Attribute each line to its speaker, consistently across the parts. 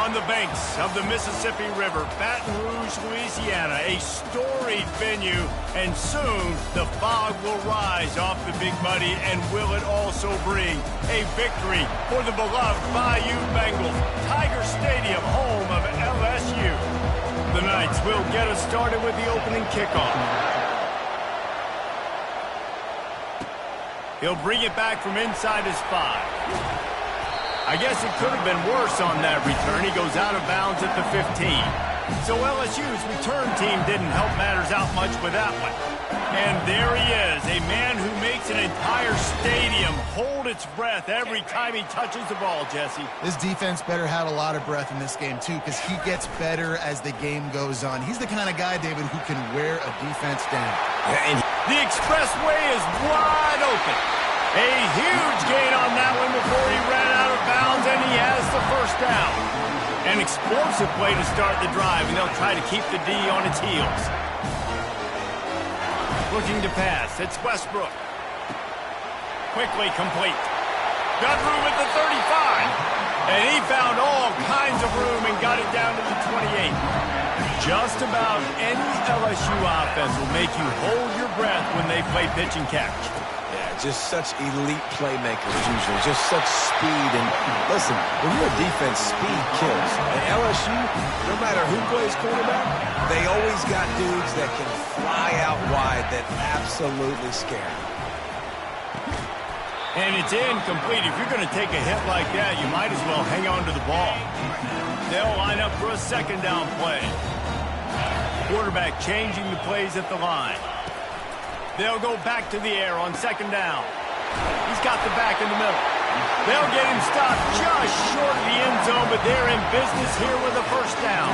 Speaker 1: on the banks of the Mississippi River, Baton Rouge, Louisiana, a storied venue, and soon the fog will rise off the Big Muddy, and will it also bring a victory for the beloved Bayou Bengals. Tiger Stadium, home of LSU. The Knights will get us started with the opening kickoff. He'll bring it back from inside his 5. I guess it could have been worse on that return. He goes out of bounds at the 15. So LSU's return team didn't help matters out much with that one. And there he is, a man who makes an entire stadium hold its breath every time he touches the ball, Jesse.
Speaker 2: This defense better have a lot of breath in this game, too, because he gets better as the game goes on. He's the kind of guy, David, who can wear a defense down.
Speaker 1: And the expressway is wide open. A huge gain on that one before he ran out of bounds, and he has the first down. An explosive play to start the drive, and they'll try to keep the D on its heels. Looking to pass, it's Westbrook. Quickly complete. Got room at the 35. And he found all kinds of room and got it down to the 28. Just about any LSU offense will make you hold your breath when they play pitch and catch.
Speaker 3: Just such elite playmakers usually, just such speed. And listen, when you're a defense, speed kills. And LSU, no matter who plays quarterback, they always got dudes that can fly out wide that absolutely scare.
Speaker 1: And it's incomplete. If you're going to take a hit like that, you might as well hang on to the ball. They'll line up for a second down play. Quarterback changing the plays at the line. They'll go back to the air on second down. He's got the back in the middle. They'll get him stopped just short of the end zone, but they're in business here with a first down.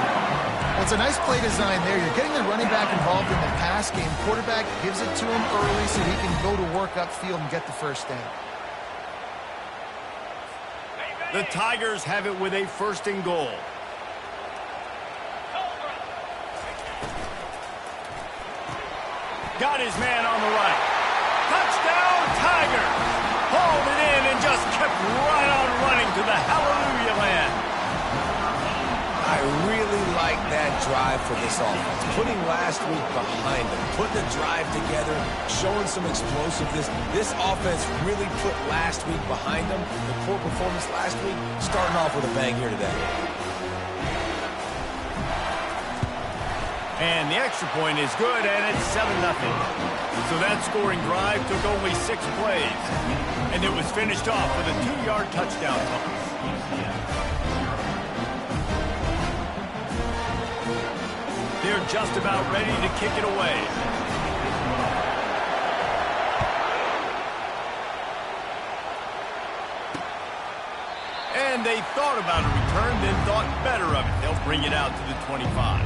Speaker 2: Well, it's a nice play design there. You're getting the running back involved in the pass game. Quarterback gives it to him early so he can go to work upfield and get the first down.
Speaker 1: The Tigers have it with a first and goal. Got his man on the right. Touchdown, Tiger! Hauled it in and just kept right on running to the hallelujah land.
Speaker 3: I really like that drive for this offense. Putting last week behind them, putting the drive together, showing some explosiveness. This offense really put last week behind them. The poor performance last week, starting off with a bang here today.
Speaker 1: And the extra point is good, and it's 7-0. So that scoring drive took only 6 plays. And it was finished off with a 2-yard touchdown toss. They're just about ready to kick it away. And they thought about a return, then thought better of it. They'll bring it out to the 25.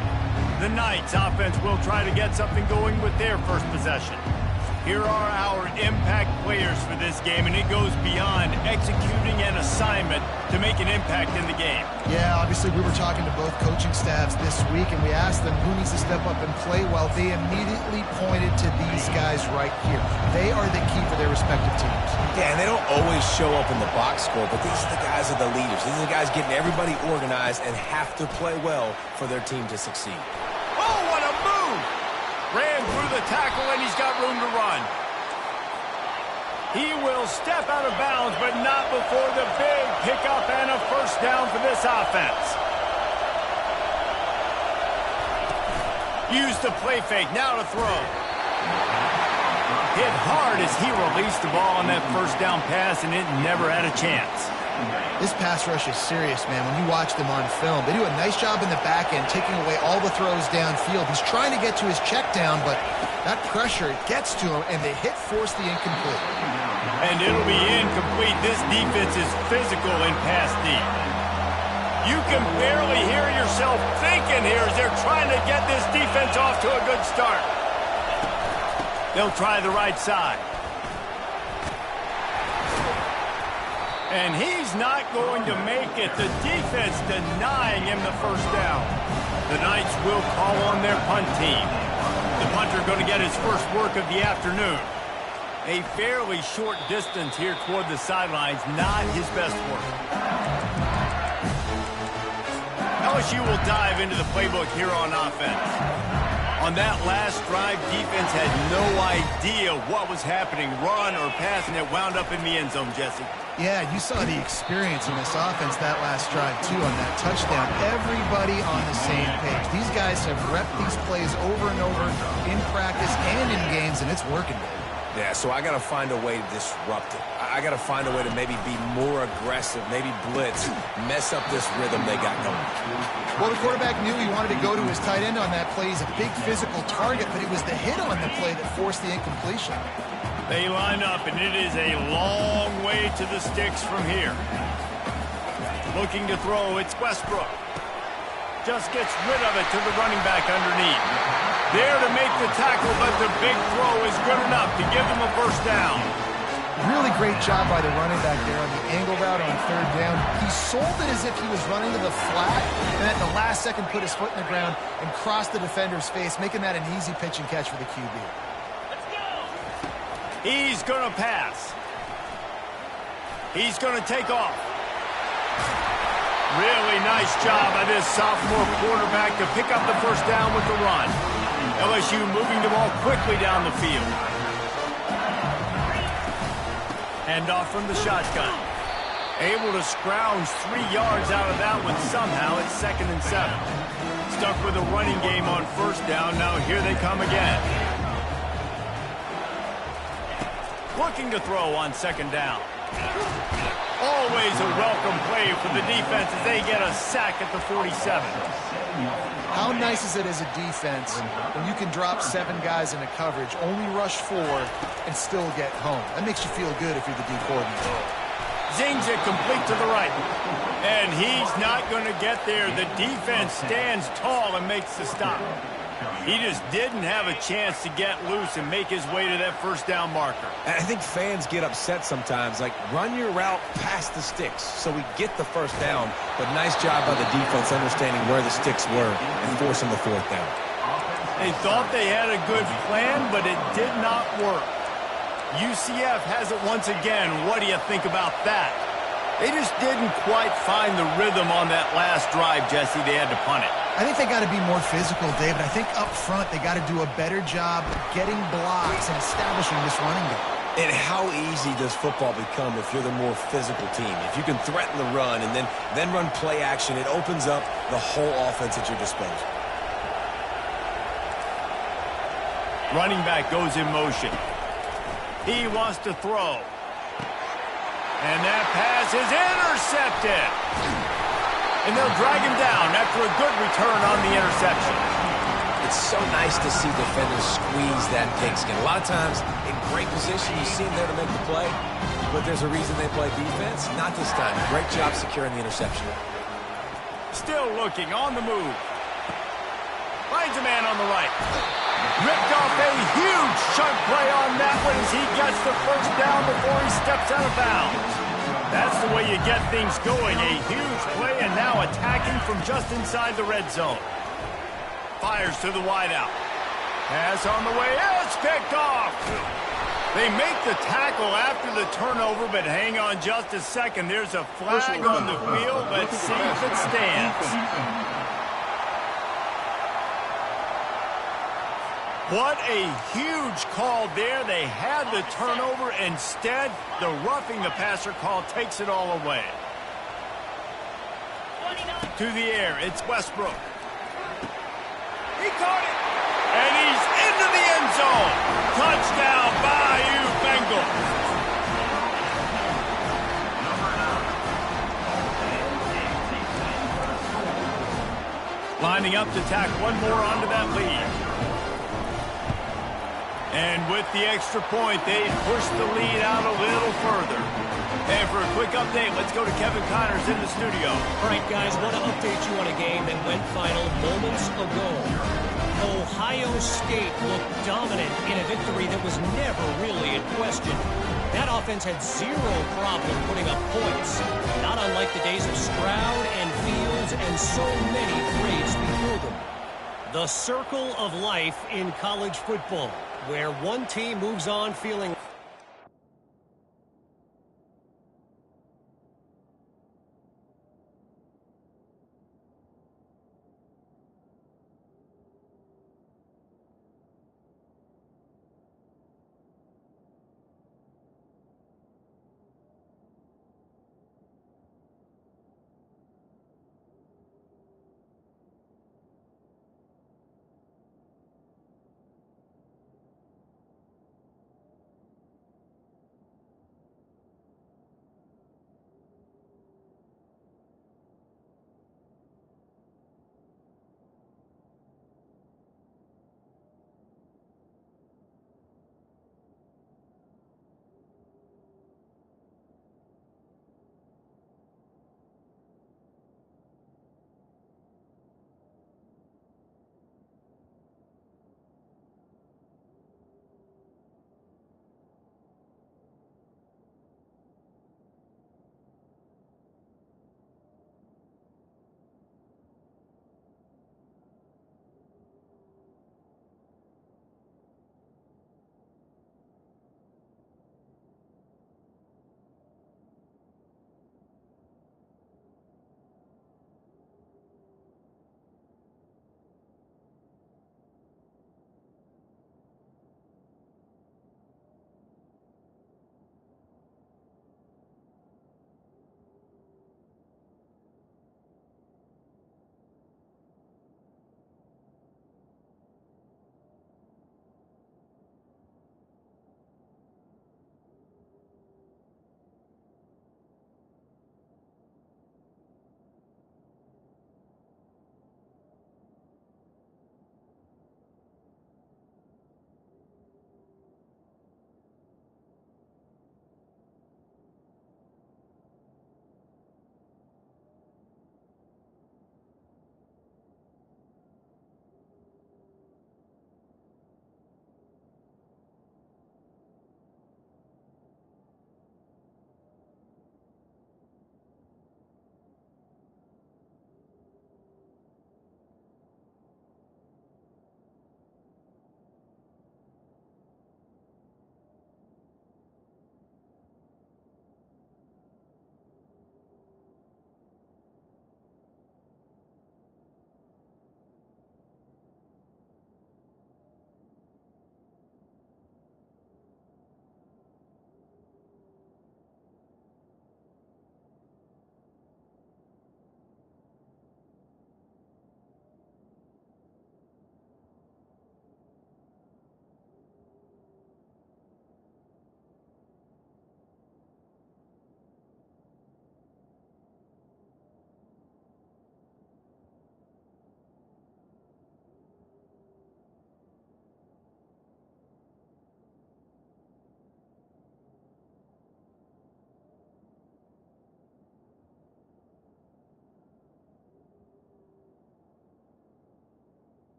Speaker 1: The Knights offense will try to get something going with their first possession. Here are our impact players for this game, and it goes beyond executing an assignment to make an impact in the game.
Speaker 2: Yeah, obviously we were talking to both coaching staffs this week, and we asked them who needs to step up and play well. They immediately pointed to these guys right here. They are the key for their respective teams.
Speaker 3: Yeah, and they don't always show up in the box score, but these are the guys that are the leaders. These are the guys getting everybody organized and have to play well for their team to succeed.
Speaker 1: Oh, what a move! Ran through the tackle, and he's got room to run. He will step out of bounds, but not before the big pickup and a first down for this offense. Use the play fake, now to throw. Hit hard as he released the ball on that first down pass, and it never had a chance.
Speaker 2: This pass rush is serious, man. When you watch them on film, they do a nice job in the back end, taking away all the throws downfield. He's trying to get to his check down, but that pressure gets to him, and the hit forced the incomplete.
Speaker 1: And it'll be incomplete. This defense is physical in pass deep. You can barely hear yourself thinking here as they're trying to get this defense off to a good start. They'll try the right side. And he's not going to make it. The defense denying him the first down. The Knights will call on their punt team. The punter going to get his first work of the afternoon. A fairly short distance here toward the sidelines, not his best work. LSU will dive into the playbook here on offense. On that last drive, defense had no idea what was happening, run or pass, and it wound up in the end zone, Jesse.
Speaker 2: Yeah, you saw the experience in this offense that last drive, too, on that touchdown. Everybody on the same page. These guys have repped these plays over and over in practice and in games, and it's working.
Speaker 3: Yeah, so I got to find a way to disrupt it. I got to find a way to maybe be more aggressive, maybe blitz, mess up this rhythm they got going.
Speaker 2: Well, the quarterback knew he wanted to go to his tight end on that play. He's a big physical target, but it was the hit on the play that forced the incompletion.
Speaker 1: They line up, and it is a long way to the sticks from here. Looking to throw, it's Westbrook. Just gets rid of it to the running back underneath. There to make the tackle, but the big throw is good enough to give them a first down.
Speaker 2: Really great job by the running back there on the angle route on third down. He sold it as if he was running to the flat, and at the last second put his foot in the ground and crossed the defender's face, making that an easy pitch and catch for the QB.
Speaker 1: He's going to pass. He's going to take off. Really nice job by this sophomore quarterback to pick up the first down with the run. LSU moving the ball quickly down the field. Handoff from the shotgun. Able to scrounge 3 yards out of that one somehow. It's 2nd and 7. Stuck with a running game on first down. Now here they come again. Looking to throw on 2nd down. Always a welcome play for the defense as they get a sack at the 47.
Speaker 2: How nice is it as a defense when you can drop 7 guys into coverage, only rush 4, and still get home? That makes you feel good if you're the D coordinator.
Speaker 1: Zings it complete to the right. And he's not going to get there. The defense stands tall and makes the stop. He just didn't have a chance to get loose and make his way to that first down marker.
Speaker 3: And I think fans get upset sometimes, like run your route past the sticks so we get the first down. But nice job by the defense understanding where the sticks were and forcing the 4th down.
Speaker 1: They thought they had a good plan, but it did not work. UCF has it once again. What do you think about that? They just didn't quite find the rhythm on that last drive, Jesse. They had to punt it.
Speaker 2: I think they got to be more physical, David. I think up front they got to do a better job getting blocks and establishing this running game.
Speaker 3: And how easy does football become if you're the more physical team? If you can threaten the run and then run play action, it opens up the whole offense at your disposal.
Speaker 1: Running back goes in motion. He wants to throw. And that pass is intercepted. And they'll drag him down after a good return on the interception.
Speaker 3: It's so nice to see defenders squeeze that pigskin. A lot of times, in great position, you see them there to make the play. But there's a reason they play defense. Not this time. Great job securing the interception.
Speaker 1: Still looking on the move. Finds a man on the right. Ripped off a huge chunk play on that one as he gets the first down before he steps out of bounds. That's the way you get things going. A huge play and now attacking from just inside the red zone. Fires to the wideout. Pass on the way. It's picked off. They make the tackle after the turnover, but hang on just a second. There's a flag on the field. Let's see if it stands. What a huge call there. They had the turnover. Instead, the roughing the passer call takes it all away. To the air, it's Westbrook. He caught it. And he's into the end zone. Touchdown, Bayou Bengals. Lining up to tack one more onto that lead. And with the extra point, they push the lead out a little further. And for a quick update, let's go to Kevin Connors in the studio.
Speaker 4: All right, guys, want to update you on a game that went final moments ago. Ohio State looked dominant in a victory that was never really in question. That offense had zero problem putting up points, not unlike the days of Stroud and Fields and so many greats before them. The circle of life in college football, where one team moves on feeling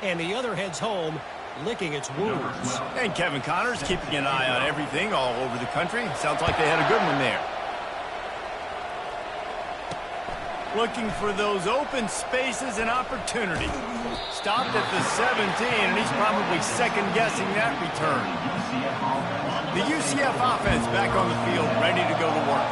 Speaker 4: and the other heads home, licking its wounds.
Speaker 1: And Kevin Connor's keeping an eye on everything all over the country. Sounds like they had a good one there. Looking for those open spaces and opportunity. Stopped at the 17, and he's probably second-guessing that return. The UCF offense back on the field, ready to go to work.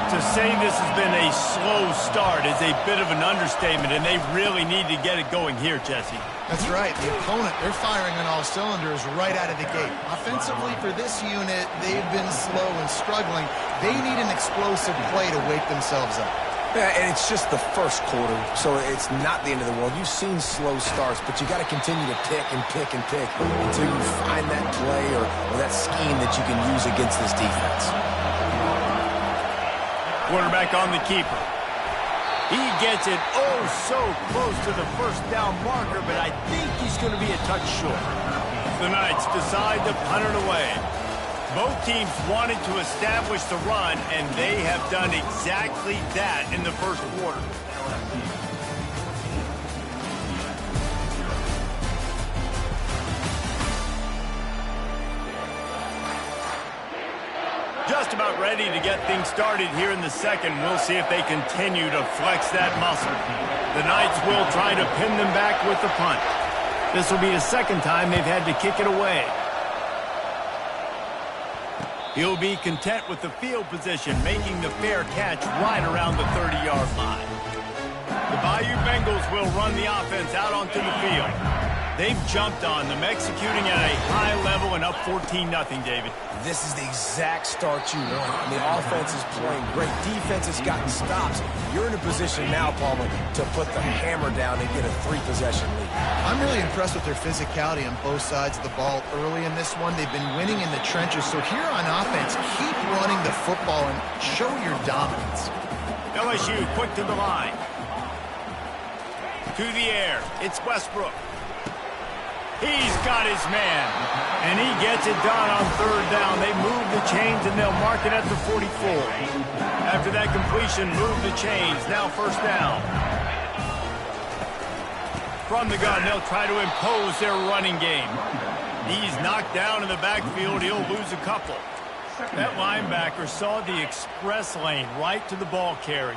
Speaker 1: To say this has been a slow start is a bit of an understatement, and they really need to get it going here, Jesse.
Speaker 2: That's right. The opponent, they're firing on all cylinders right out of the gate. Offensively, for this unit, they've been slow and struggling. They need an explosive play to wake themselves up.
Speaker 3: Yeah, and it's just the first quarter, so it's not the end of the world. You've seen slow starts, but you got to continue to pick and pick and pick until you find that play or that scheme that you can use against this defense.
Speaker 1: Quarterback on the keeper. He gets it so close to the first down marker, but I think he's going to be a touch short. The Knights decide to punt it away. Both teams wanted to establish the run, and they have done exactly that in the first quarter. Just about ready to get things started here in the second. We'll see if they continue to flex that muscle. The Knights will try to pin them back with the punt. This will be the second time they've had to kick it away. He'll be content with the field position, making the fair catch right around the 30-yard line. The Bayou Bengals will run the offense out onto the field. They've jumped on them, executing at a high level and up 14-0, David.
Speaker 3: This is the exact start you want. The offense is playing great. Defense has gotten stops. You're in a position now, Palmer, to put the hammer down and get a 3-possession lead.
Speaker 2: I'm really impressed with their physicality on both sides of the ball early in this one. They've been winning in the trenches. So here on offense, keep running the football and show your dominance.
Speaker 1: LSU quick to the line. To the air. It's Westbrook. He's got his man, and he gets it done on third down. They move the chains, and they'll mark it at the 44. After that completion, move the chains. Now first down. From the gun, they'll try to impose their running game. He's knocked down in the backfield. He'll lose a couple. That linebacker saw the express lane right to the ball carrier.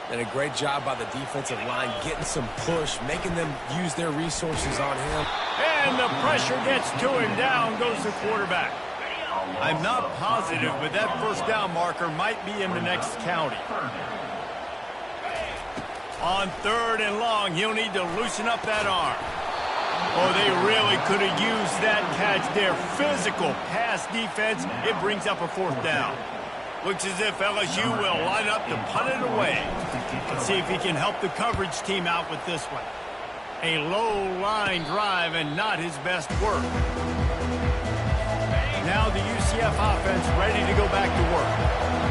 Speaker 3: And a great job by the defensive line, getting some push, making them use their resources on him.
Speaker 1: And the pressure gets to him. Down goes the quarterback. I'm not positive, but that first down marker might be in the next county. On third and long, he'll need to loosen up that arm. Oh, they really could have used that catch there. Physical pass defense. It brings up a fourth down. Looks as if LSU will line up to punt it away. Let's see if he can help the coverage team out with this one. A low-line drive and not his best work. Now the UCF offense ready to go back to work.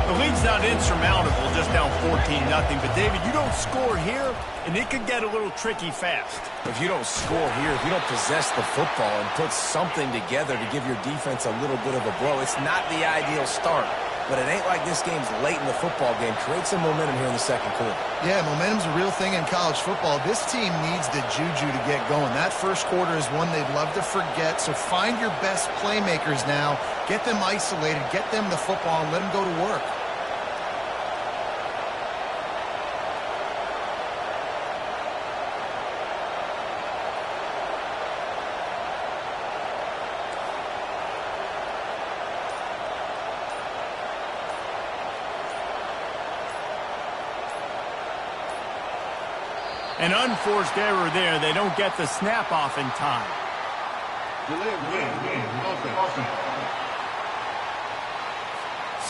Speaker 1: The lead's not insurmountable, just down 14-0. But, David, you don't score here, and it could get a little tricky fast.
Speaker 3: If you don't score here, if you don't possess the football and put something together to give your defense a little bit of a blow, it's not the ideal start. But it ain't like this game's late in the football game. Create some momentum here in the second quarter.
Speaker 2: Yeah, momentum's a real thing in college football. This team needs the juju to get going. That first quarter is one they'd love to forget. So find your best playmakers now. Get them isolated. Get them the football and let them go to work.
Speaker 1: An unforced error there. They don't get the snap off in time.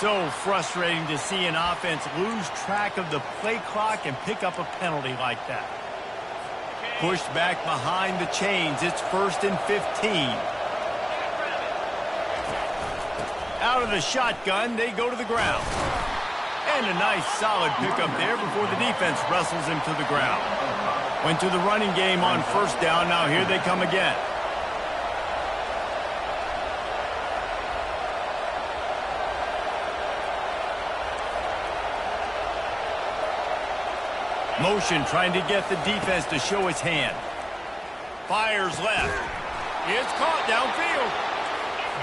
Speaker 1: So frustrating to see an offense lose track of the play clock and pick up a penalty like that. Pushed back behind the chains. It's 1st and 15. Out of the shotgun, they go to the ground. And a nice solid pickup there before the defense wrestles him to the ground. Went to the running game on first down. Now here they come again. Motion trying to get the defense to show its hand. Fires left. It's caught downfield.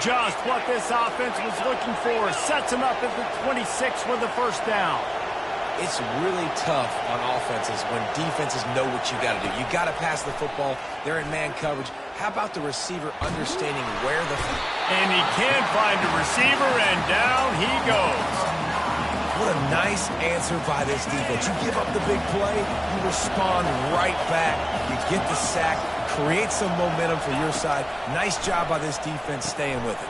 Speaker 1: Just what this offense was looking for. Sets him up at the 26 with the first down.
Speaker 3: It's really tough on offenses when defenses know what you got to do. You got to pass the football. They're in man coverage. How about the receiver understanding where the...
Speaker 1: And he can find a receiver, and down he goes.
Speaker 3: What a nice answer by this defense. You give up the big play, you respond right back. You get the sack, create some momentum for your side. Nice job by this defense staying with it.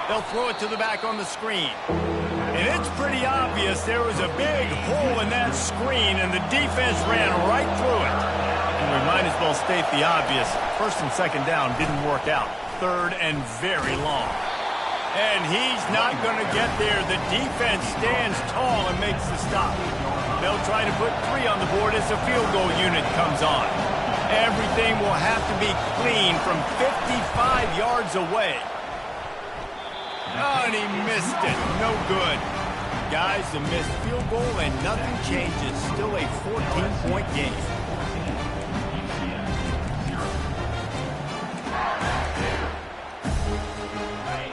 Speaker 1: They'll throw it to the back on the screen. And it's pretty obvious there was a big hole in that screen, and the defense ran right through it. And we might as well state the obvious. First and second down didn't work out. Third and very long. And he's not going to get there. The defense stands tall and makes the stop. They'll try to put 3 on the board as the field goal unit comes on. Everything will have to be clean from 55 yards away. Oh, and he missed it. No good. Guys, the missed field goal and nothing changes. Still a 14-point game.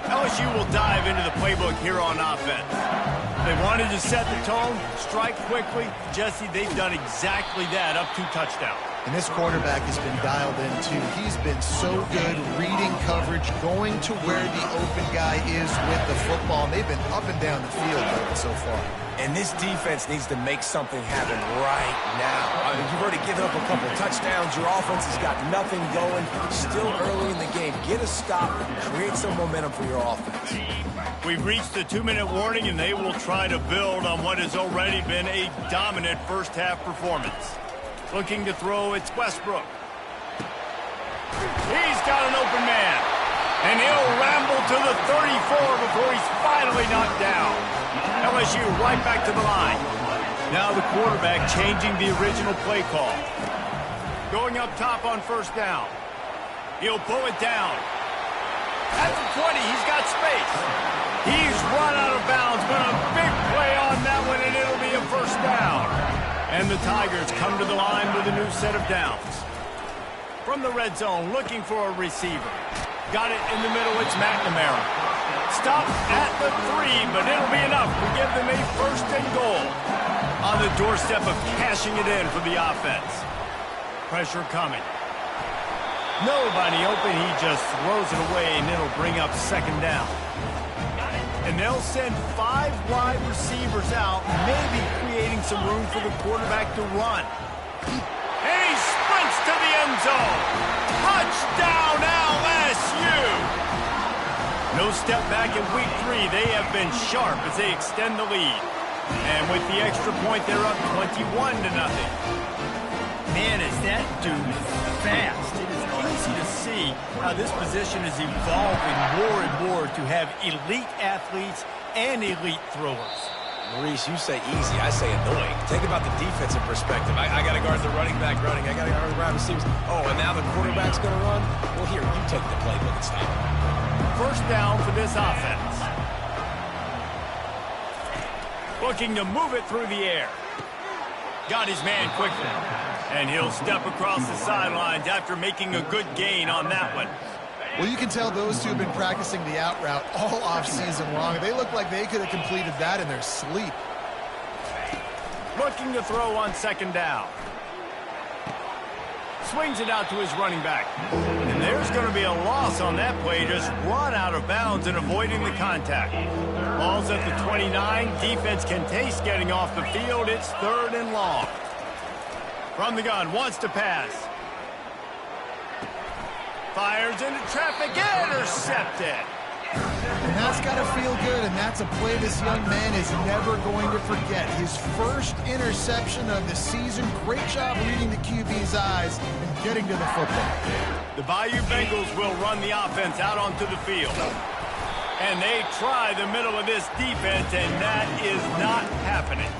Speaker 1: LSU will dive into the playbook here on offense. They wanted to set the tone, strike quickly. Jesse, they've done exactly that, up 2 touchdowns.
Speaker 2: And this quarterback has been dialed in, too. He's been so good reading coverage, going to where the open guy is with the football. And they've been up and down the field so far.
Speaker 3: And this defense needs to make something happen right now. You've already given up a couple touchdowns. Your offense has got nothing going. Still early in the game. Get a stop. Create some momentum for your offense.
Speaker 1: We've reached the 2-minute warning, and they will try to build on what has already been a dominant first-half performance. Looking to throw, it's Westbrook. He's got an open man. And he'll ramble to the 34 before he's finally knocked down. LSU right back to the line. Now the quarterback changing the original play call. Going up top on first down. He'll pull it down. At the 20, he's got space. He's run out of bounds, but a big play on that one, and it'll be a first down. And the Tigers come to the line with a new set of downs. From the red zone, looking for a receiver. Got it in the middle, it's McNamara. Stop at the 3, but it'll be enough to give them a first and goal. On the doorstep of cashing it in for the offense. Pressure coming. Nobody open, he just throws it away, and it'll bring up second down. And they'll send 5 wide receivers out, maybe creating some room for the quarterback to run. And he sprints to the end zone. Touchdown, LSU! No step back in week 3. They have been sharp as they extend the lead. And with the extra point, they're up 21-0. Man, is that dude fast. It is easy to see how this position is evolving more and more to have elite athletes and elite throwers.
Speaker 3: Maurice, you say easy, I say annoying. Think about the defensive perspective. I got to guard the running back running. I got to guard the wide receivers. Oh, and now the quarterback's going to run? Well, here, you take the playbook and stop it.
Speaker 1: First down for this offense. Looking to move it through the air. Got his man quickly. And he'll step across the sidelines after making a good gain on that one.
Speaker 2: Well, you can tell those two have been practicing the out route all offseason long. They look like they could have completed that in their sleep.
Speaker 1: Looking to throw on second down. Swings it out to his running back. And there's going to be a loss on that play. Just run out of bounds and avoiding the contact. Ball's at the 29. Defense can taste getting off the field. It's third and long. From the gun, wants to pass. Fires into traffic, intercepted.
Speaker 2: And that's got to feel good, and that's a play this young man is never going to forget. His first interception of the season. Great job reading the QB's eyes and getting to the football.
Speaker 1: The Bayou Bengals will run the offense out onto the field. And they try the middle of this defense, and that is not happening.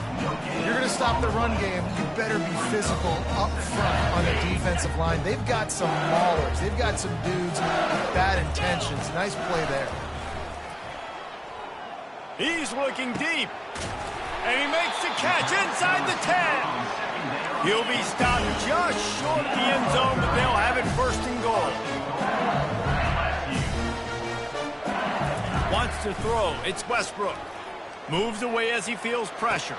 Speaker 2: You're going to stop the run game, you better be physical up front on the defensive line. They've got some maulers. They've got some dudes with bad intentions. Nice play there.
Speaker 1: He's looking deep. And he makes the catch inside the 10. He'll be stopped just short of the end zone, but they'll have it first and goal. Wants to throw. It's Westbrook. Moves away as he feels pressure.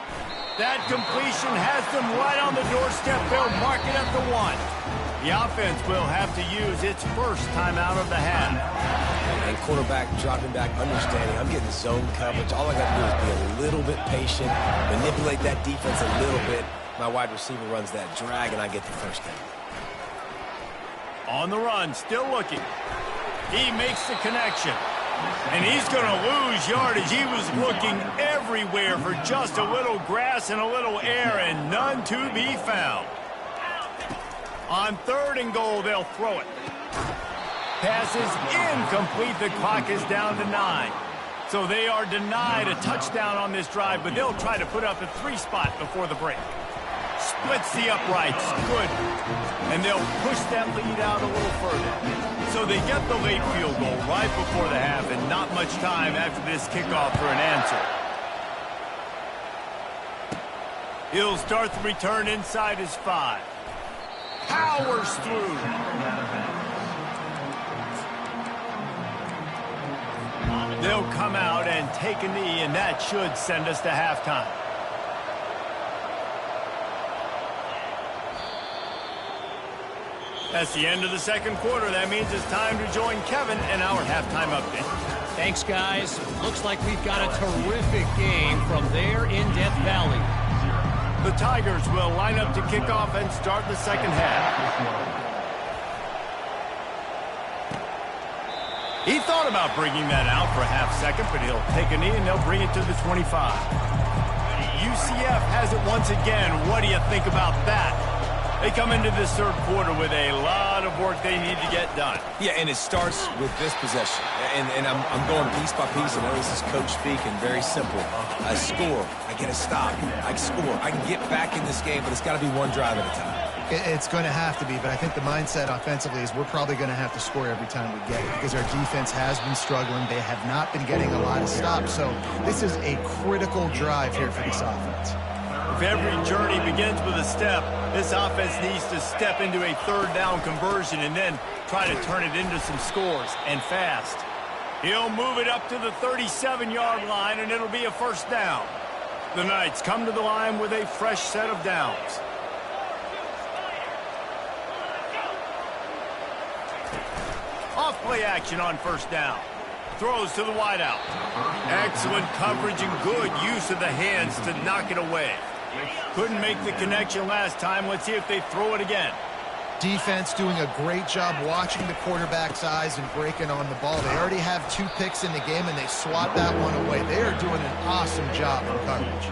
Speaker 1: That completion has them right on the doorstep. They'll mark it at the 1. The offense will have to use its first timeout of the half.
Speaker 3: And quarterback dropping back, understanding I'm getting zone coverage. All I got to do is be a little bit patient, manipulate that defense a little bit. My wide receiver runs that drag, and I get the first down.
Speaker 1: On the run, still looking. He makes the connection. And he's going to lose yardage. He was looking everywhere for just a little grass and a little air, and none to be found. On 3rd and goal, they'll throw it. Pass is incomplete. The clock is down to 9. So they are denied a touchdown on this drive, but they'll try to put up a 3-spot before the break. Splits the uprights. Good. And they'll push that lead out a little further. So they get the late field goal right before the half, and not much time after this kickoff for an answer. He'll start the return inside his 5. Powers through. They'll come out and take a knee, and that should send us to halftime. That's the end of the second quarter. That means it's time to join Kevin in our halftime update.
Speaker 4: Thanks, guys. Looks like we've got a terrific game from there in Death Valley.
Speaker 1: The Tigers will line up to kick off and start the second half. He thought about bringing that out for a half second, but he'll take a knee and they'll bring it to the 25. UCF has it once again. What do you think about that? They come into this third quarter with a lot of work they need to get done.
Speaker 3: Yeah, and it starts with this possession. And I'm going piece by piece. I know this is coach speak and very simple. I score. I get a stop. I score. I can get back in this game, but it's got to be one drive at a time.
Speaker 2: It's going to have to be, but I think the mindset offensively is we're probably going to have to score every time we get it because our defense has been struggling. They have not been getting a lot of stops, so this is a critical drive here for this offense.
Speaker 1: If every journey begins with a step, this offense needs to step into a third down conversion and then try to turn it into some scores, and fast. He'll move it up to the 37-yard line, and it'll be a first down. The Knights come to the line with a fresh set of downs. Off-play action on first down. Throws to the wideout. Excellent coverage and good use of the hands to knock it away. Couldn't make the connection last time. Let's see if they throw it again.
Speaker 2: Defense doing a great job watching the quarterback's eyes and breaking on the ball. They already have 2 picks in the game, and they swat that one away. They are doing an awesome job in coverage.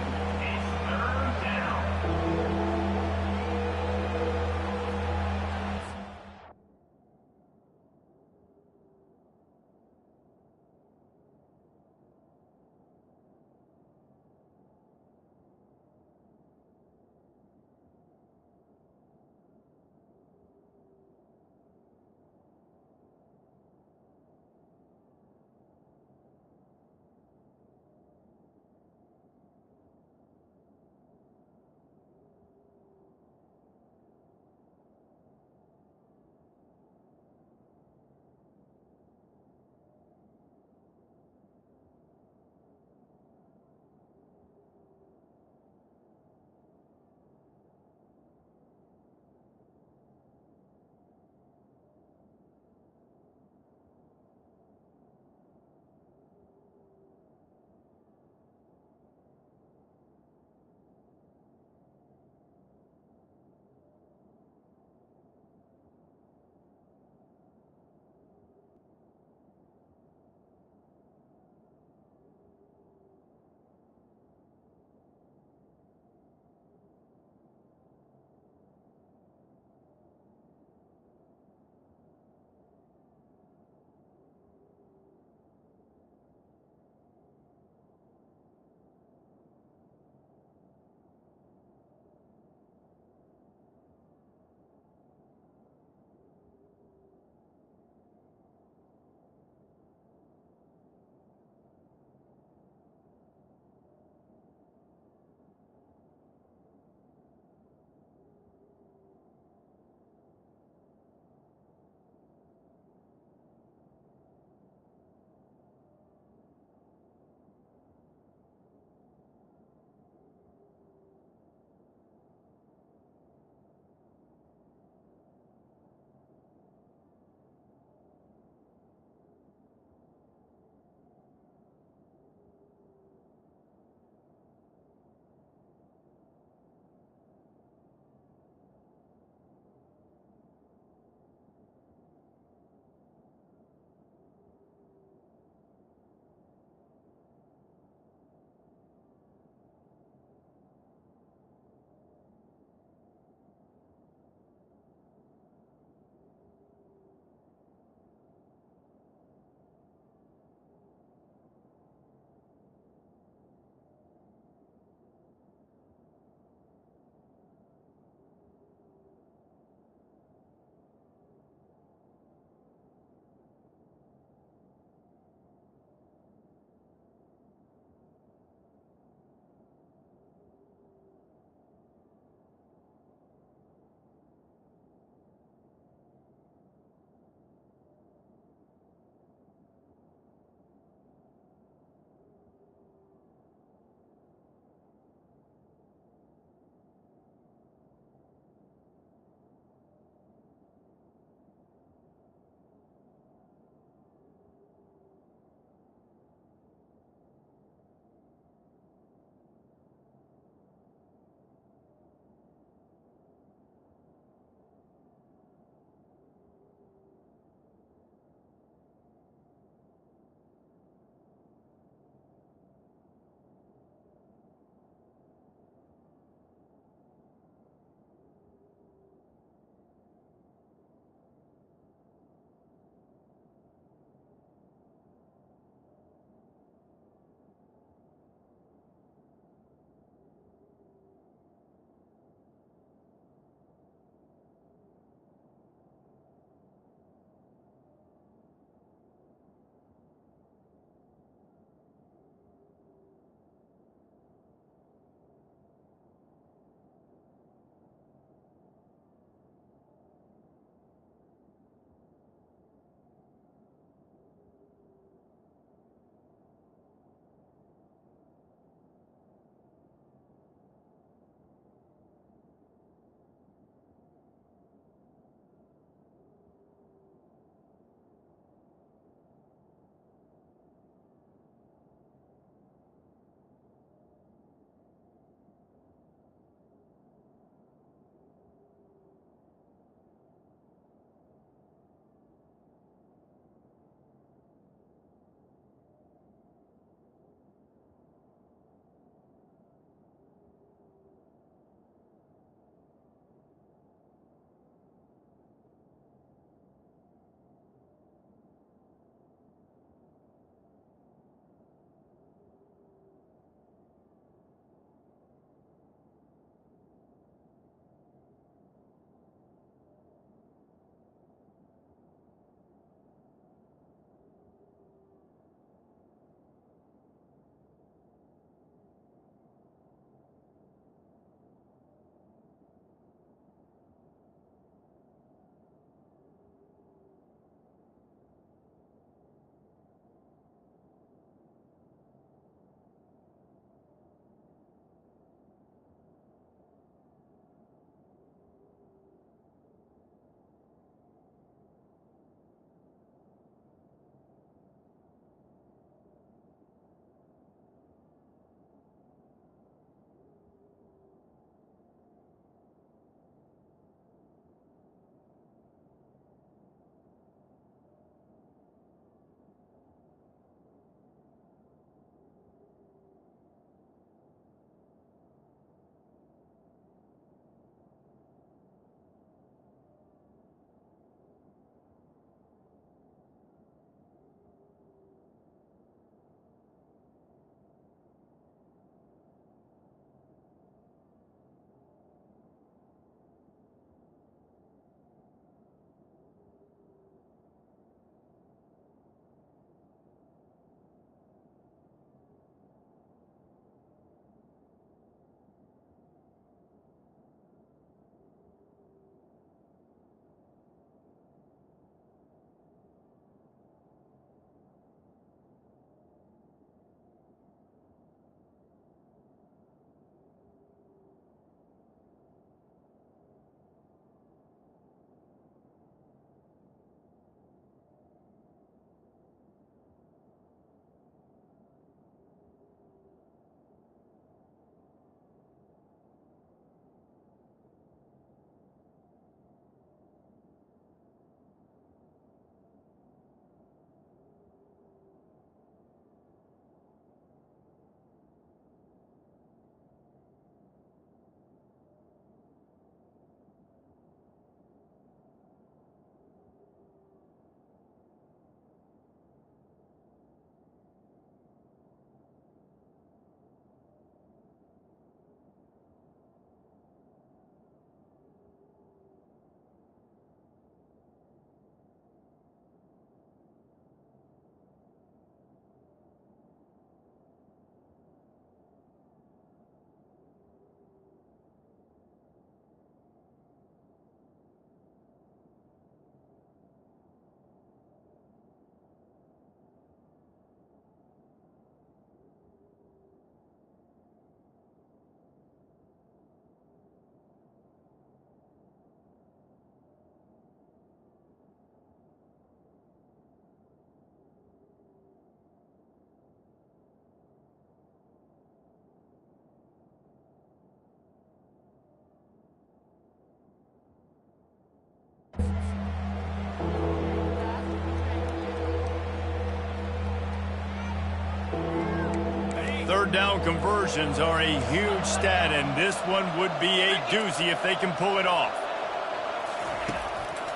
Speaker 1: Third down conversions are a huge stat, and this one would be a doozy if they can pull it off.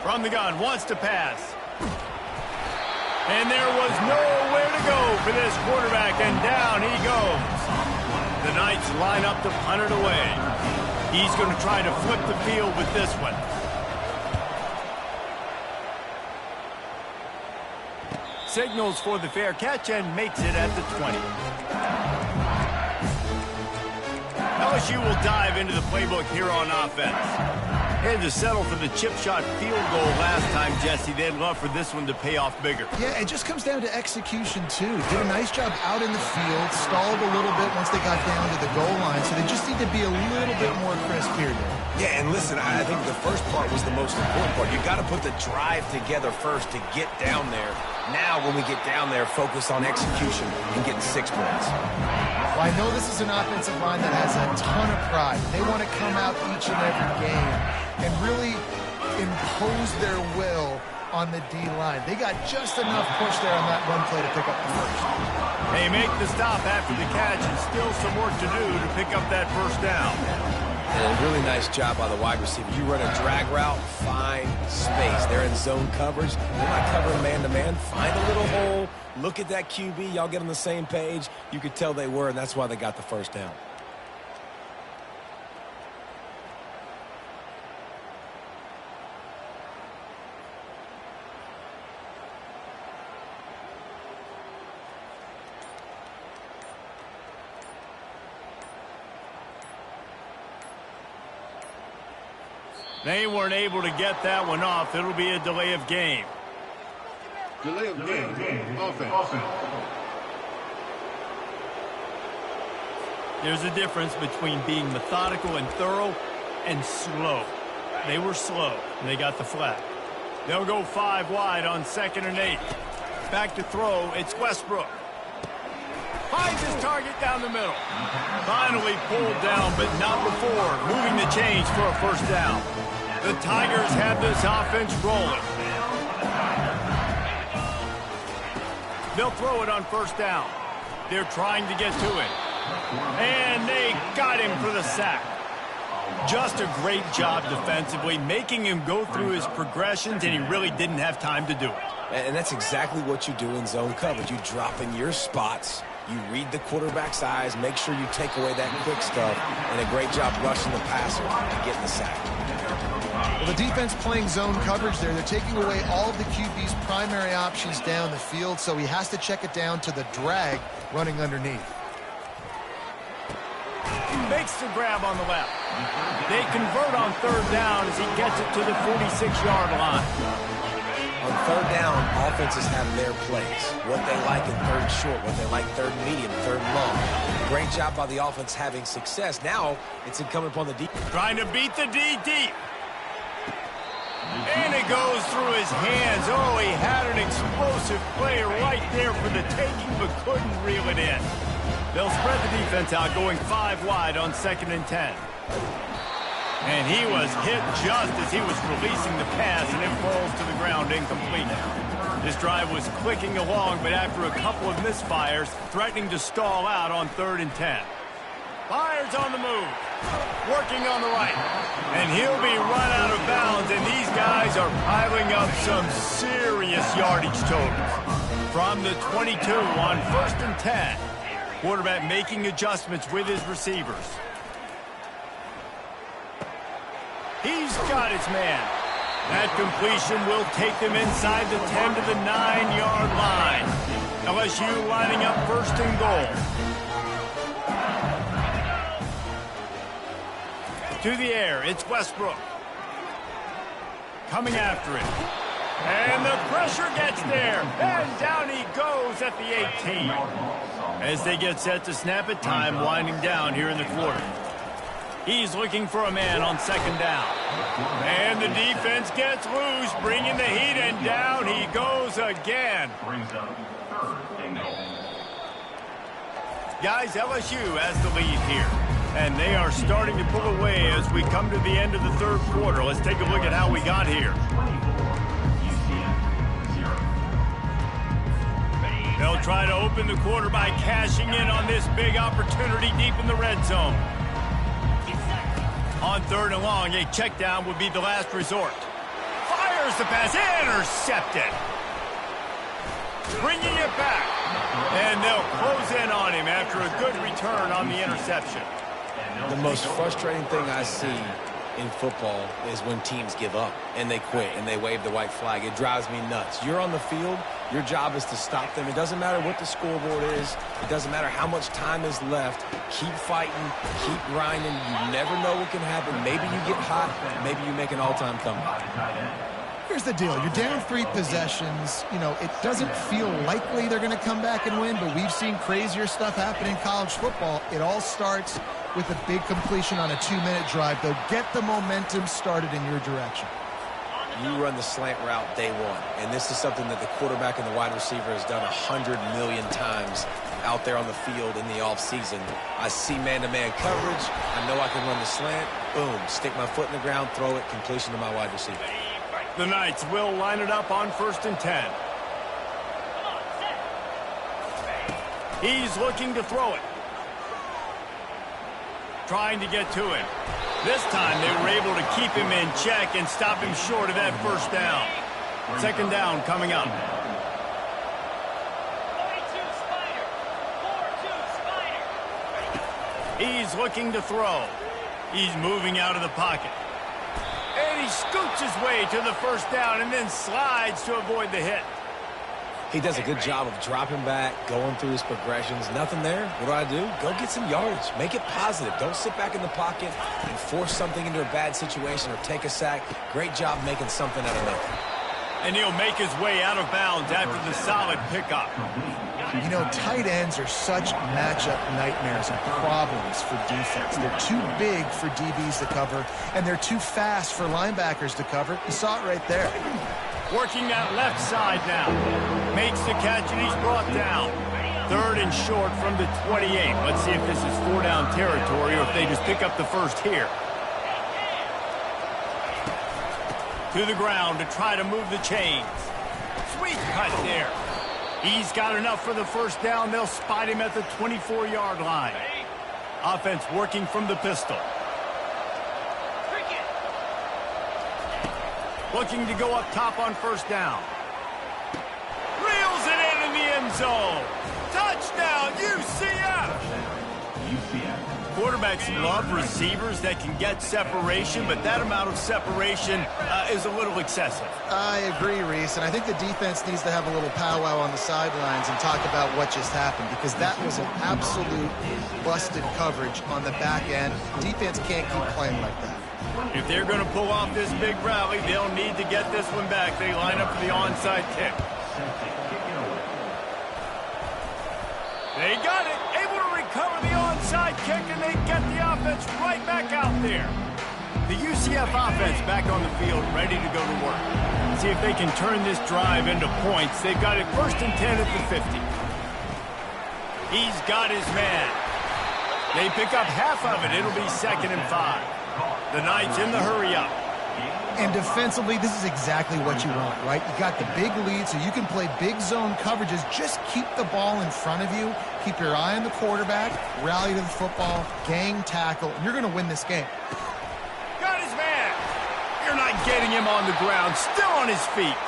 Speaker 1: From the gun, wants to pass. And there was nowhere to go for this quarterback, and down he goes. The Knights line up to punt it away. He's going to try to flip the field with this one. Signals for the fair catch and makes it at the 20. LSU will dive into the playbook here on offense. Had to settle for the chip shot field goal last time, Jesse. They'd love for this one to pay off bigger.
Speaker 2: Yeah, it just comes down to execution, too. Did a nice job out in the field, stalled a little bit once they got down to the goal line, so they just need to be a little bit more crisp here.
Speaker 3: Yeah, and listen, I think the first part was the most important part. You got to put the drive together first to get down there. Now, when we get down there, focus on execution and getting 6 points.
Speaker 2: Well, I know this is an offensive line that has a ton of pride. They want to come out each and every game and really impose their will on the D-line. They got just enough push there on that run play to pick up the first.
Speaker 1: They make the stop after the catch, and still some work to do to pick up that first down.
Speaker 3: And a really nice job by the wide receiver. You run a drag route, find space. They're in zone coverage. They're not covering man-to-man. Find a little hole. Look at that QB. Y'all get on the same page. You could tell they were, and that's why they got the first down.
Speaker 1: They weren't able to get that one off. It'll be a delay of game.
Speaker 5: Delay of game. Offense.
Speaker 1: There's a difference between being methodical and thorough and slow. They were slow, and they got the flag. They'll go 5 wide on 2nd and 8. Back to throw, it's Westbrook. Finds his target down the middle. Finally pulled down, but not before moving the chains for a first down. The Tigers have this offense rolling. They'll throw it on first down. They're trying to get to it. And they got him for the sack. Just a great job defensively, making him go through his progressions, and he really didn't have time to do it.
Speaker 3: And that's exactly what you do in zone coverage. You drop in your spots. You read the quarterback's eyes, make sure you take away that quick stuff, and a great job rushing the passer and getting the sack.
Speaker 2: Well, the defense playing zone coverage there. They're taking away all of the QB's primary options down the field, so he has to check it down to the drag running underneath.
Speaker 1: Makes the grab on the left. They convert on 3rd down as he gets it to the 46-yard line.
Speaker 3: On 3rd down, offenses have their plays. What they like in 3rd short, what they like 3rd medium, 3rd long. Great job by the offense having success. Now, it's incumbent upon the D.
Speaker 1: Trying to beat the D deep. And it goes through his hands. Oh, he had an explosive play right there for the taking, but couldn't reel it in. They'll spread the defense out, going 5 wide on 2nd and 10. And he was hit just as he was releasing the pass, and it falls to the ground incomplete. This drive was clicking along, but after a couple of misfires, threatening to stall out on 3rd and 10. Fires on the move, working on the right, and he'll be run out of bounds, and these guys are piling up some serious yardage totals. From the 22 on 1st and 10, quarterback making adjustments with his receivers. He's got his man. That completion will take them inside the 10 to the 9-yard line. LSU lining up 1st and goal. To the air, it's Westbrook. Coming after it. And the pressure gets there. And down he goes at the 18. As they get set to snap it, time winding down here in the quarter. He's looking for a man on 2nd down. And the defense gets loose, bringing the heat, and down he goes again. Guys, LSU has the lead here. And they are starting to pull away as we come to the end of the 3rd quarter. Let's take a look at how we got here. They'll try to open the quarter by cashing in on this big opportunity deep in the red zone. On 3rd and long, a check down would be the last resort. Fires the pass, intercepted. Bringing it back. And they'll close in on him after a good return on the interception.
Speaker 3: The most frustrating thing I see in football is when teams give up and they quit and they wave the white flag. It drives me nuts. You're on the field. Your job is to stop them. It doesn't matter what the scoreboard is. It doesn't matter how much time is left. Keep fighting. Keep grinding. You never know what can happen. Maybe you get hot. Maybe you make an all-time comeback.
Speaker 2: Here's the deal. You're down 3 possessions. You know, it doesn't feel likely they're going to come back and win, but we've seen crazier stuff happen in college football. It all starts with a big completion on a 2-minute drive. They'll get the momentum started in your direction.
Speaker 3: You run the slant route day one, and this is something that the quarterback and the wide receiver has done 100 million times out there on the field in the offseason. I see man-to-man coverage. I know I can run the slant. Boom, stick my foot in the ground, throw it, completion to my wide receiver.
Speaker 1: The Knights will line it up on 1st and 10. He's looking to throw it. Trying to get to him. This time they were able to keep him in check and stop him short of that 1st down. 2nd down coming up. He's looking to throw. He's moving out of the pocket. And he scoots his way to the 1st down and then slides to avoid the hit.
Speaker 3: He does a good job of dropping back, going through his progressions. Nothing there. What do? Go get some yardage. Make it positive. Don't sit back in the pocket and force something into a bad situation or take a sack. Great job making something out of nothing.
Speaker 1: And he'll make his way out of bounds after the solid pickup.
Speaker 2: You know, tight ends are such matchup nightmares and problems for defense. They're too big for DBs to cover, and they're too fast for linebackers to cover. You saw it right there.
Speaker 1: Working that left side now. Makes the catch, and he's brought down. 3rd and short from the 28. Let's see if this is 4-down territory or if they just pick up the 1st here. To the ground to try to move the chains. Sweet cut there. He's got enough for the 1st down. They'll spot him at the 24-yard line. Offense working from the pistol. Looking to go up top on 1st down. Reels it in the end zone. Touchdown, UCF! Quarterbacks love receivers that can get separation, but that amount of separation is a little excessive.
Speaker 2: I agree, Reese, and I think the defense needs to have a little powwow on the sidelines and talk about what just happened, because that was an absolute busted coverage on the back end. Defense can't keep playing like that.
Speaker 1: If they're going to pull off this big rally, they'll need to get this one back. They line up for the onside kick. They got it. Able to recover the onside kick, and they get the offense right back out there. The UCF offense back on the field, ready to go to work. See if they can turn this drive into points. They've got it 1st and 10 at the 50. He's got his man. They pick up half of it. It'll be 2nd and 5. The Knights in the hurry-up.
Speaker 2: And defensively, this is exactly what you want, right? You got the big lead, so you can play big zone coverages. Just keep the ball in front of you. Keep your eye on the quarterback. Rally to the football. Gang tackle. And you're going to win this game.
Speaker 1: Got his man. You're not getting him on the ground. Still on his feet.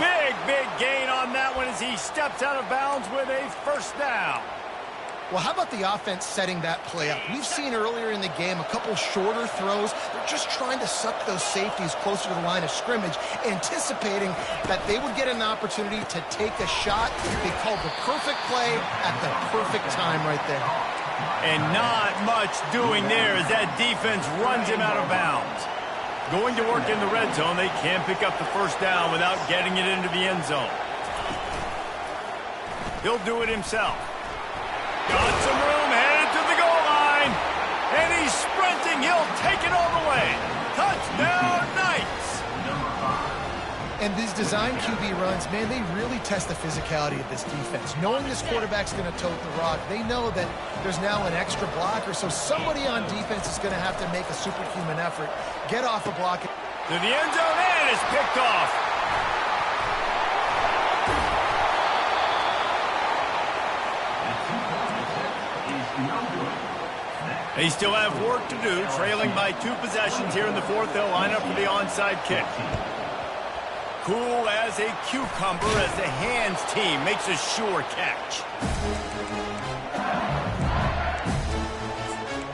Speaker 1: Big gain on that one as he steps out of bounds with a 1st down.
Speaker 2: Well, how about the offense setting that play up? We've seen earlier in the game a couple shorter throws. They're just trying to suck those safeties closer to the line of scrimmage, anticipating that they would get an opportunity to take a shot. They called the perfect play at the perfect time right there.
Speaker 1: And not much doing there as that defense runs him out of bounds. Going to work in the red zone, they can't pick up the 1st down without getting it into the end zone. He'll do it himself. Got some room, headed to the goal line. And he's sprinting. He'll take it all the way. Touchdown, Knights.
Speaker 2: And these design QB runs, man, they really test the physicality of this defense. Knowing this quarterback's going to tote the rock, they know that there's now an extra blocker, so somebody on defense is going to have to make a superhuman effort. Get off a block.
Speaker 1: To the end zone, and it's picked off. They still have work to do, trailing by 2 possessions here in the fourth. They'll line up for the onside kick. Cool as a cucumber as the hands team makes a sure catch.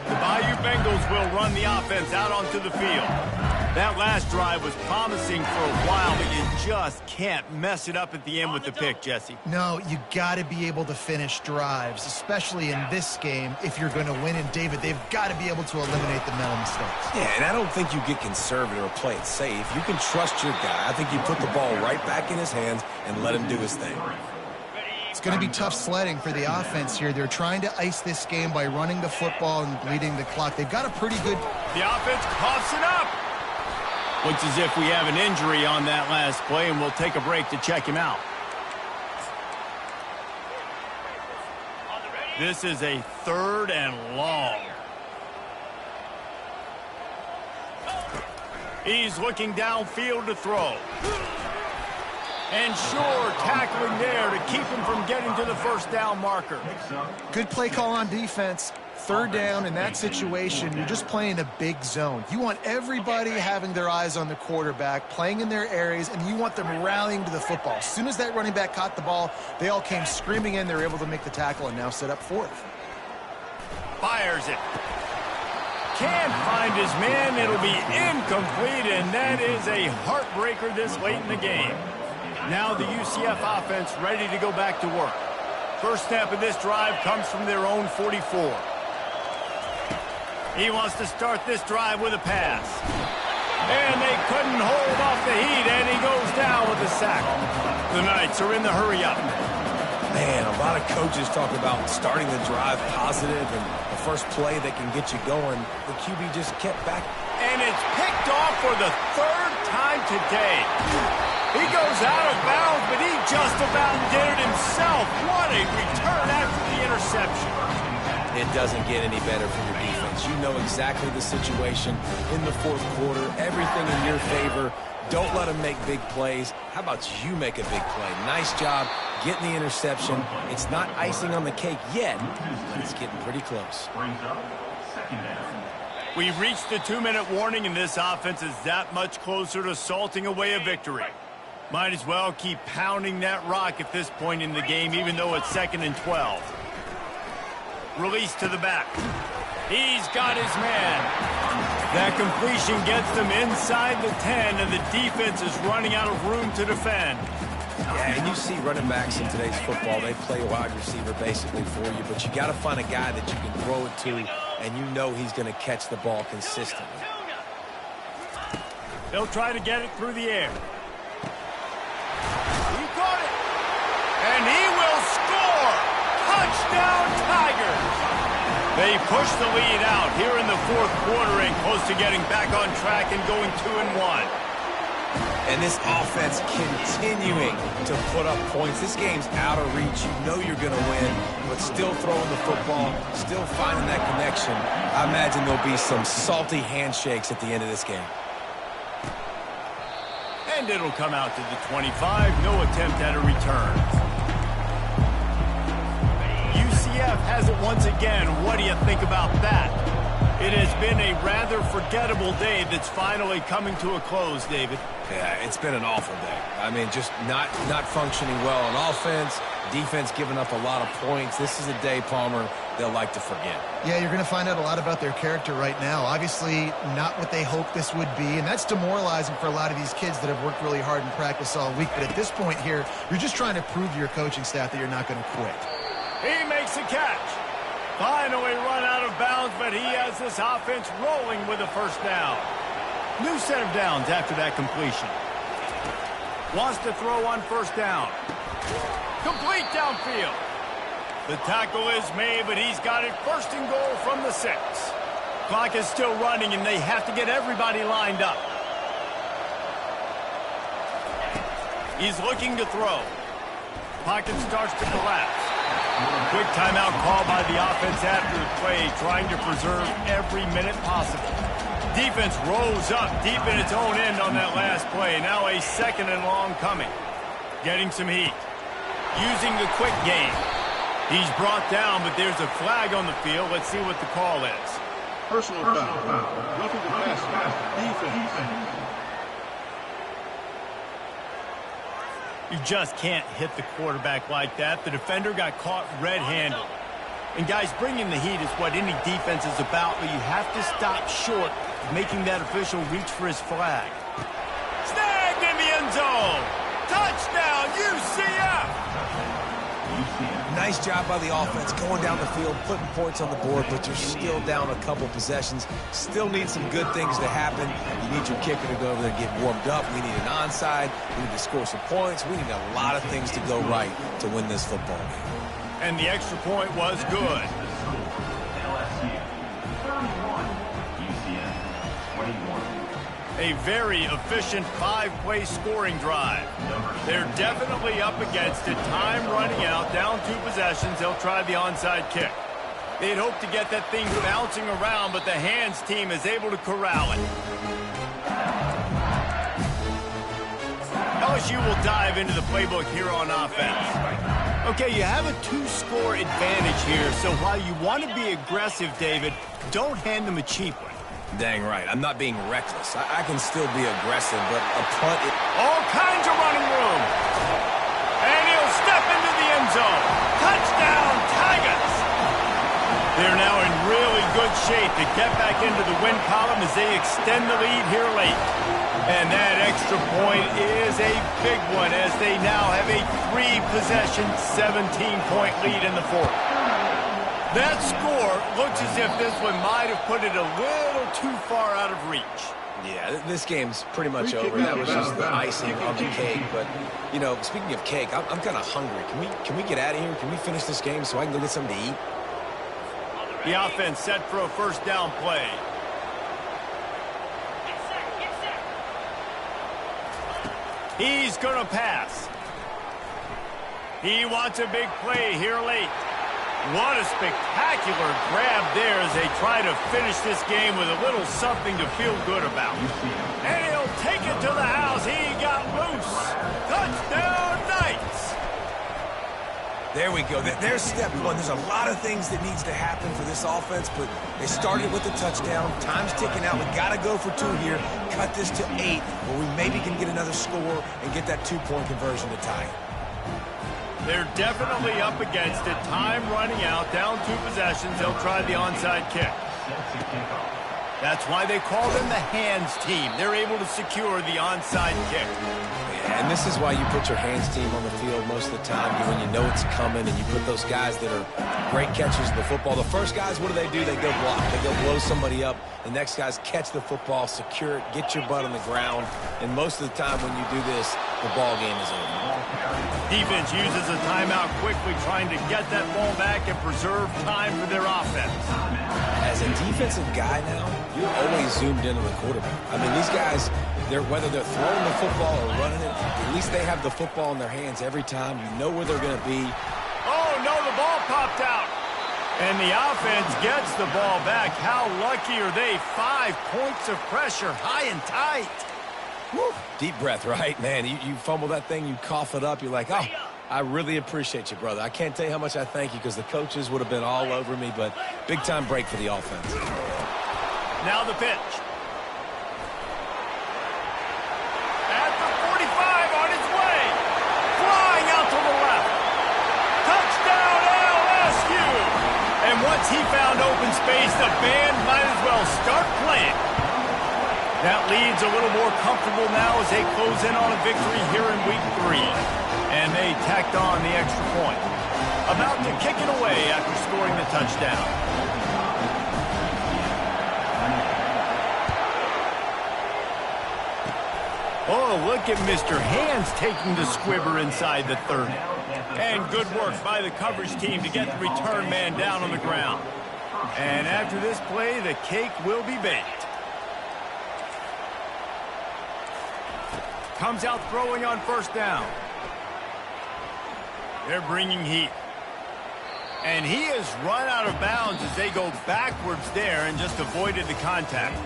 Speaker 1: The Bayou Bengals will run the offense out onto the field. That last drive was promising for a while, but you just can't mess it up at the end with the pick, Jesse.
Speaker 2: No, you got to be able to finish drives, especially in this game. If you're going to win, and David, they've got to be able to eliminate the mental mistakes.
Speaker 3: Yeah, and I don't think you get conservative or play it safe. You can trust your guy. I think you put the ball right back in his hands and let him do his thing.
Speaker 2: It's going to be tough sledding for the offense here. They're trying to ice this game by running the football and bleeding the clock. They've got a pretty good...
Speaker 1: The offense coughs it up. Looks as if we have an injury on that last play, and we'll take a break to check him out. This is a 3rd and long. He's looking downfield to throw. And sure, tackling there to keep him from getting to the first down marker.
Speaker 2: Good play call on defense. 3rd down in that situation, you're just playing a big zone. You want everybody having their eyes on the quarterback, playing in their areas, and you want them rallying to the football. As soon as that running back caught the ball, they all came screaming in. They were able to make the tackle and now set up 4th.
Speaker 1: Fires it. Can't find his man. It'll be incomplete, and that is a heartbreaker this late in the game. Now the UCF offense ready to go back to work. First snap of this drive comes from their own 44. He wants to start this drive with a pass. And they couldn't hold off the heat, and he goes down with a sack. The Knights are in the hurry-up.
Speaker 3: Man, a lot of coaches talk about starting the drive positive and the first play that can get you going. The QB just kept back.
Speaker 1: And it's picked off for the 3rd time today. He goes out of bounds, but he just about did it himself. What a return after the interception.
Speaker 3: It doesn't get any better for your defense. You know exactly the situation in the 4th quarter. Everything in your favor. Don't let them make big plays. How about you make a big play? Nice job getting the interception. It's not icing on the cake yet, but it's getting pretty close.
Speaker 1: We've reached the 2-minute warning, and this offense is that much closer to salting away a victory. Might as well keep pounding that rock at this point in the game, even though it's 2nd and 12. Release to the back. He's got his man. That completion gets them inside the 10, and the defense is running out of room to defend.
Speaker 3: Yeah, and you see running backs in today's football, they play wide receiver basically for you, but you got to find a guy that you can throw it to, and you know he's going to catch the ball consistently.
Speaker 1: They'll try to get it through the air. He caught it. And he will score. Touchdown, Tigers. They push the lead out here in the 4th quarter and close to getting back on track and going 2-1.
Speaker 3: And this offense continuing to put up points. This game's out of reach. You know you're going to win, but still throwing the football, still finding that connection. I imagine there'll be some salty handshakes at the end of this game.
Speaker 1: And it'll come out to the 25. No attempt at a return. UCF has it once again. What do you think about that? It has been a rather forgettable day that's finally coming to a close, David.
Speaker 3: Yeah, it's been an awful day. I mean, just not functioning well on offense, defense giving up a lot of points. This is a day, Palmer, they'll like to forget.
Speaker 2: Yeah, you're going to find out a lot about their character right now. Obviously, not what they hoped this would be, and that's demoralizing for a lot of these kids that have worked really hard in practice all week. But at this point here, you're just trying to prove to your coaching staff that you're not going to quit.
Speaker 1: He makes a catch. Finally run out of bounds, but he has this offense rolling with a first down. New set of downs after that completion. Wants to throw on first down. Complete downfield. The tackle is made, but he's got it 1st and goal from the 6. Clock is still running, and they have to get everybody lined up. He's looking to throw. Pocket starts to collapse. Quick timeout call by the offense after the play, trying to preserve every minute possible. Defense rose up deep in its own end on that last play. Now a 2nd and long coming. Getting some heat. Using the quick game. He's brought down, but there's a flag on the field. Let's see what the call is.
Speaker 5: Personal foul. Roughing the passer. Defense.
Speaker 1: You just can't hit the quarterback like that. The defender got caught red-handed. And guys, bringing the heat is what any defense is about, but you have to stop short of making that official reach for his flag. Snagged in the end zone. Touchdown, UCF!
Speaker 3: Nice job by the offense going down the field, putting points on the board, but you're still down a couple possessions. Still need some good things to happen. You need your kicker to go over there and get warmed up. We need an onside. We need to score some points. We need a lot of things to go right to win this football game.
Speaker 1: And the extra point was good. A very efficient 5-play scoring drive. They're definitely up against it. Time running out, down 2 possessions. They'll try the onside kick. They'd hoped to get that thing bouncing around, but the hands team is able to corral it. LSU will dive into the playbook here on offense. Okay, you have a 2-score advantage here, so while you want to be aggressive, David, don't hand them a cheap one.
Speaker 3: Dang right. I'm not being reckless. I can still be aggressive, but a punt...
Speaker 1: All kinds of running room. And he'll step into the end zone. Touchdown, Tigers! They're now in really good shape to get back into the win column as they extend the lead here late. And that extra point is a big one as they now have a 3-possession, 17-point lead in the fourth. That score looks as if this one might have put it a little too far out of reach.
Speaker 3: Yeah, this game's pretty much over. That was just the icing on the cake. But, you know, speaking of cake, I'm kind of hungry. Can we get out of here? Can we finish this game so I can go get something to eat?
Speaker 1: The offense set for a first down play. He's going to pass. He wants a big play here late. What a spectacular grab there as they try to finish this game with a little something to feel good about. And he'll take it to the house. He got loose. Touchdown, Knights.
Speaker 3: There we go. There's step one. There's a lot of things that needs to happen for this offense, but they started with the touchdown. Time's ticking out. We got to go for 2 here. Cut this to 8, where we maybe can get another score and get that 2-point conversion to tie it.
Speaker 1: They're definitely up against it. Time running out. Down 2 possessions. They'll try the onside kick. That's why they call them the hands team. They're able to secure the onside kick.
Speaker 3: Yeah, and this is why you put your hands team on the field most of the time when you know it's coming, and you put those guys that are great catchers of the football. The first guys, what do? They go block. They go blow somebody up. The next guys catch the football, secure it, get your butt on the ground. And most of the time when you do this, the ball game is over.
Speaker 1: Defense uses a timeout quickly, trying to get that ball back and preserve time for their offense.
Speaker 3: As a defensive guy now, you're always zoomed into the quarterback. I mean, these guys, whether they're throwing the football or running it, at least they have the football in their hands every time. You know where they're going to be.
Speaker 1: Oh, no, the ball popped out. And the offense gets the ball back. How lucky are they? 5 points of pressure, high and tight.
Speaker 3: Woo. Deep breath, right? Man, you fumble that thing, you cough it up, you're like, oh, I really appreciate you, brother. I can't tell you how much I thank you because the coaches would have been all over me, but big-time break for the offense.
Speaker 1: Now the pitch. At the 45 on its way. Flying out to the left. Touchdown LSU. And once he found open space, the band might as well start playing. That lead's a little more comfortable now as they close in on a victory here in week 3. And they tacked on the extra point. About to kick it away after scoring the touchdown. Oh, look at Mr. Hands taking the squibber inside the 30. And good work by the coverage team to get the return man down on the ground. And after this play, the cake will be baked. Comes out throwing on first down. They're bringing heat. And he has run out of bounds as they go backwards there and just avoided the contact.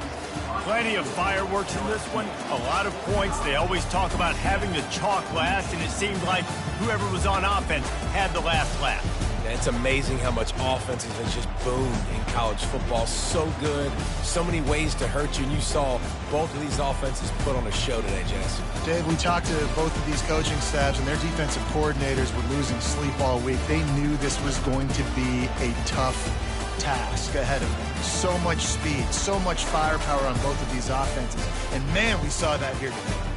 Speaker 1: Plenty of fireworks in this one. A lot of points. They always talk about having the chalk last, and it seemed like whoever was on offense had the last laugh.
Speaker 3: Yeah, it's amazing how much offense has just boomed in college football. So good, so many ways to hurt you, and you saw both of these offenses put on a show today, Jess.
Speaker 2: Dave, we talked to both of these coaching staffs, and their defensive coordinators were losing sleep all week. They knew this was going to be a tough task ahead of them. So much speed, so much firepower on both of these offenses. And, man, we saw that here today.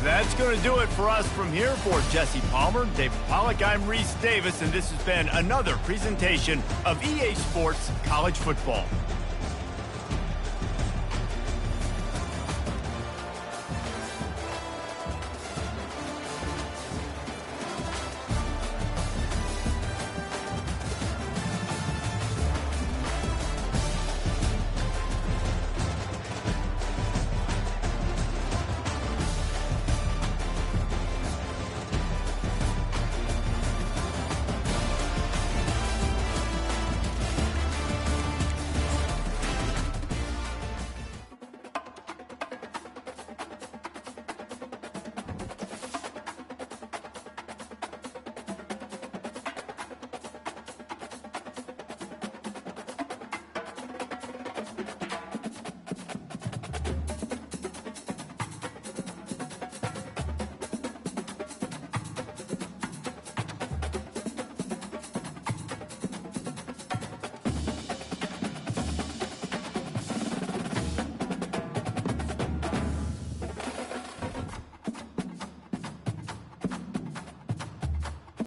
Speaker 1: That's going to do it for us from here. For Jesse Palmer, David Pollack, I'm Reese Davis, and this has been another presentation of EA Sports College Football.